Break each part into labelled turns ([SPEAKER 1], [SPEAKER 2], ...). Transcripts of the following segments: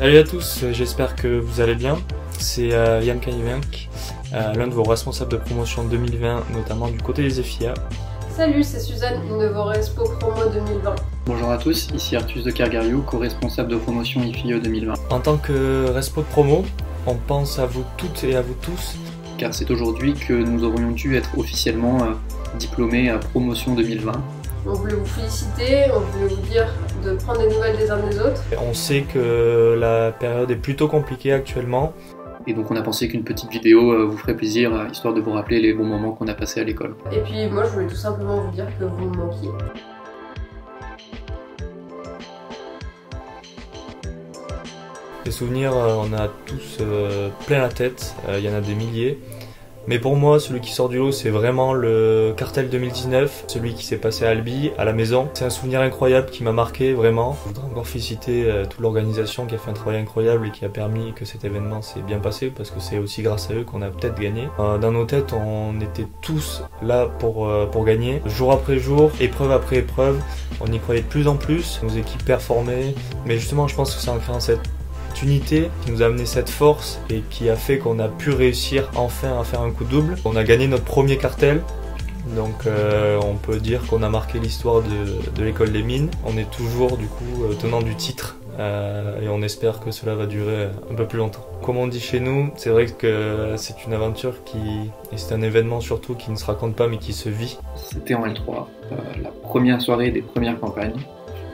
[SPEAKER 1] Salut à tous, j'espère que vous allez bien. C'est Yann Kanivenk, l'un de vos responsables de promotion 2020, notamment du côté des FIA.
[SPEAKER 2] Salut, c'est Suzanne, une de vos Respo Promo 2020.
[SPEAKER 3] Bonjour à tous, ici Artus de Kergariou, co-responsable de promotion IFIE 2020.
[SPEAKER 1] En tant que Respo de promo, on pense à vous toutes et à vous tous.
[SPEAKER 3] Car c'est aujourd'hui que nous aurions dû être officiellement diplômés à promotion 2020.
[SPEAKER 2] On voulait vous féliciter, on voulait vous dire de prendre des nouvelles des uns des autres.
[SPEAKER 1] On sait que la période est plutôt compliquée actuellement.
[SPEAKER 3] Et donc on a pensé qu'une petite vidéo vous ferait plaisir, histoire de vous rappeler les bons moments qu'on a passés à l'école.
[SPEAKER 2] Et puis moi je voulais tout simplement vous dire que vous me manquiez.
[SPEAKER 1] Des souvenirs, on a tous plein la tête, il y en a des milliers. Mais pour moi, celui qui sort du lot, c'est vraiment le cartel 2019, celui qui s'est passé à Albi, à la maison. C'est un souvenir incroyable qui m'a marqué, vraiment. Je voudrais encore féliciter toute l'organisation qui a fait un travail incroyable et qui a permis que cet événement s'est bien passé, parce que c'est aussi grâce à eux qu'on a peut-être gagné. Dans nos têtes, on était tous là pour gagner. Jour après jour, épreuve après épreuve, on y croyait de plus en plus. Nos équipes performaient, mais justement, je pense que c'est en créant cette unité qui nous a amené cette force et qui a fait qu'on a pu réussir enfin à faire un coup double. On a gagné notre premier cartel, donc on peut dire qu'on a marqué l'histoire de l'école des mines. On est toujours du coup tenant du titre et on espère que cela va durer un peu plus longtemps. Comme on dit chez nous, c'est vrai que c'est une aventure et c'est un événement surtout qui ne se raconte pas mais qui se vit.
[SPEAKER 3] C'était en L3, la première soirée des premières campagnes.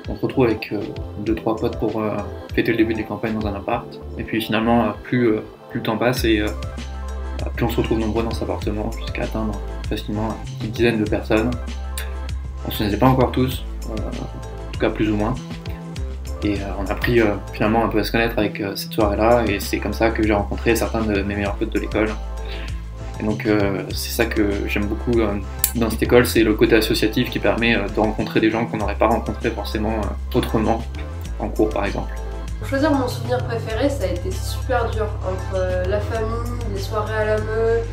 [SPEAKER 3] On se retrouve avec 2-3 potes pour fêter le début des campagnes dans un appart. Et puis finalement, plus le temps passe et plus on se retrouve nombreux dans cet appartement, jusqu'à atteindre facilement une petite dizaine de personnes. On ne se connaissait pas encore tous, en tout cas plus ou moins. Et on a appris finalement un peu à se connaître avec cette soirée-là, et c'est comme ça que j'ai rencontré certains de mes meilleurs potes de l'école. Et donc c'est ça que j'aime beaucoup dans cette école, c'est le côté associatif qui permet de rencontrer des gens qu'on n'aurait pas rencontrés forcément autrement, en cours par exemple.
[SPEAKER 2] Pour choisir mon souvenir préféré, ça a été super dur, entre la famille, les soirées à la meute,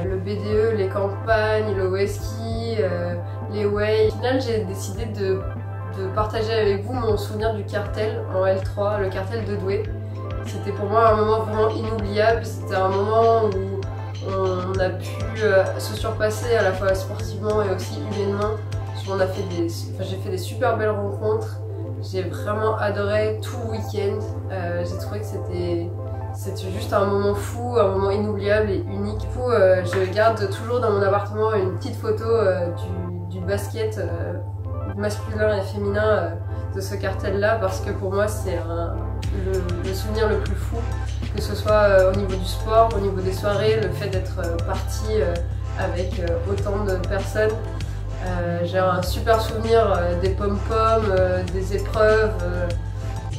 [SPEAKER 2] le BDE, les campagnes, le whisky, les way. Au final, j'ai décidé de partager avec vous mon souvenir du cartel en L3, le cartel de Douai. C'était pour moi un moment vraiment inoubliable, c'était un moment où on a pu se surpasser à la fois sportivement et aussi humainement. J'ai fait des super belles rencontres. J'ai vraiment adoré tout le week-end. J'ai trouvé que c'était juste un moment fou, un moment inoubliable et unique. Du coup, je garde toujours dans mon appartement une petite photo du basket masculin et féminin de ce cartel-là, parce que pour moi c'est le souvenir le plus fou, que ce soit au niveau du sport, au niveau des soirées, le fait d'être parti avec autant de personnes. J'ai un super souvenir des pom-poms, des épreuves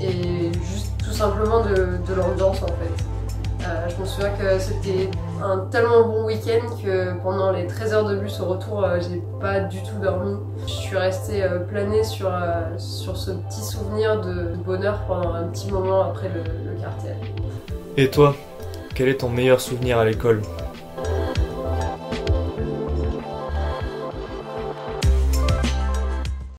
[SPEAKER 2] et juste tout simplement de l'ambiance en fait. Je me souviens que c'était un tellement bon week-end que pendant les 13 heures de bus au retour, j'ai pas du tout dormi. Je suis restée planée sur ce petit souvenir de bonheur pendant un petit moment après le cartel.
[SPEAKER 1] Et toi, quel est ton meilleur souvenir à l'école ?